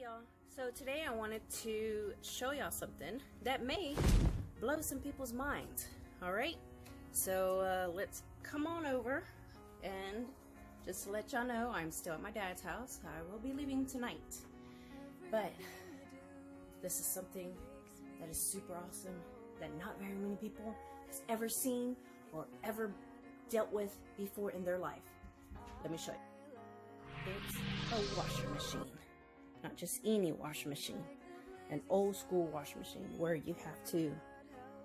Hey y'all, so today I wanted to show y'all something that may blow some people's minds. Alright, so let's come on over, and just to let y'all know, I'm still at my dad's house. I will be leaving tonight, but this is something that is super awesome that not very many people has ever seen or ever dealt with before in their life. Let me show you. It's a washing machine. Not just any washing machine, an old school washing machine where you have to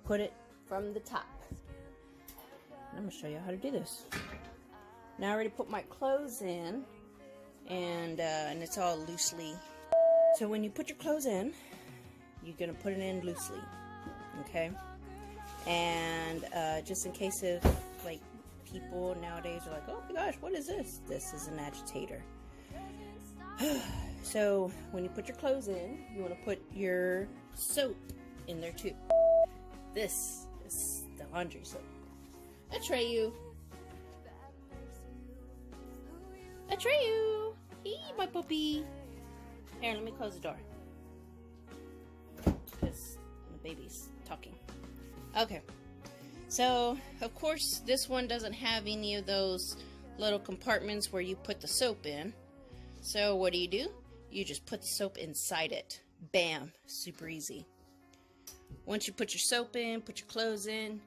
put it from the top. And I'm gonna show you how to do this. Now I already put my clothes in, and it's all loosely. So when you put your clothes in, you're gonna put it in loosely, okay? And just in case of like people nowadays are like, oh my gosh, what is this? This is an agitator. So when you put your clothes in, you want to put your soap in there too. This is the laundry soap. Atreyu. Atreyu. Hey, my puppy. Here, let me close the door, because the baby's talking. Okay. So, of course, this one doesn't have any of those little compartments where you put the soap in. So what do? You just put the soap inside it. Bam! Super easy. Once you put your soap in, put your clothes in,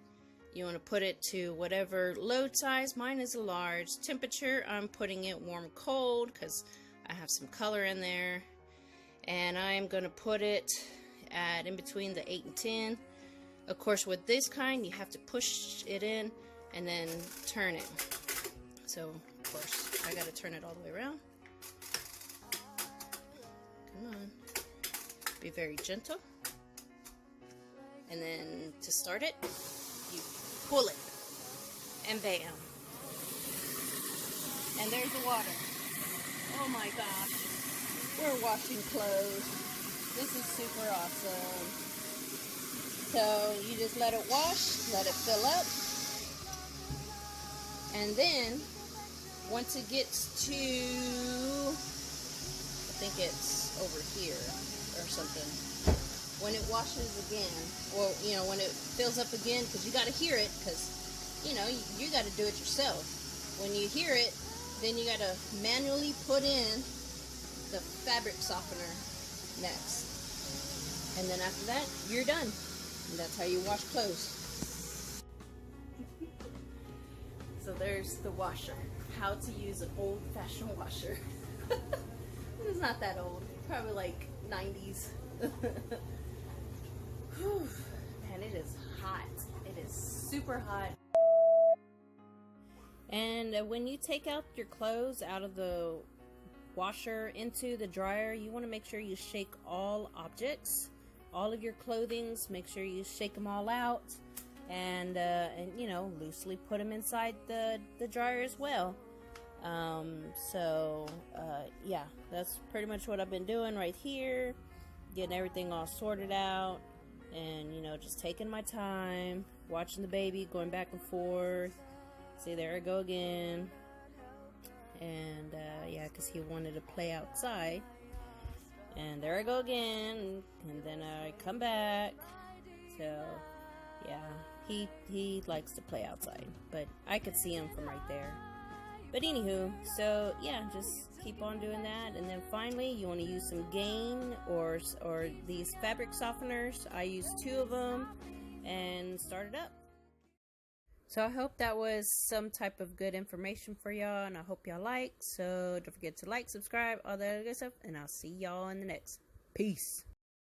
you want to put it to whatever load size. Mine is a large. Temperature, I'm putting it warm cold because I have some color in there. And I'm going to put it at in between the 8 and 10. Of course, with this kind, you have to push it in and then turn it. So, of course, I got to turn it all the way around. Come on. Be very gentle. And then to start it, you pull it. And bam. And there's the water. Oh my gosh. We're washing clothes. This is super awesome. So you just let it wash, let it fill up. And then once it gets to, I think it's over here or something. When it washes again, or when it fills up again, because you got to hear it, because you got to do it yourself. When you hear it, then you got to manually put in the fabric softener next, and then after that, you're done. And that's how you wash clothes. So there's the washer. How to use an old-fashioned washer. It's not that old, probably like 90s. Whew. Man, it is hot. It is super hot. And when you take out your clothes out of the washer into the dryer, you want to make sure you shake all objects, all of your clothings. Make sure you shake them all out, and loosely put them inside the dryer as well. Yeah, that's pretty much what I've been doing right here, getting everything all sorted out, and just taking my time, watching the baby going back and forth. See, there I go again. And yeah, because he wanted to play outside, and there I go again, and then I come back. So yeah, he likes to play outside, but I could see him from right there. But anywho, so yeah, just keep on doing that, and then finally you want to use some Gain or these fabric softeners. I use 2 of them, and start it up. So I hope that was some type of good information for y'all, and I hope y'all like. So don't forget to like, subscribe, all that other good stuff, and I'll see y'all in the next. Peace.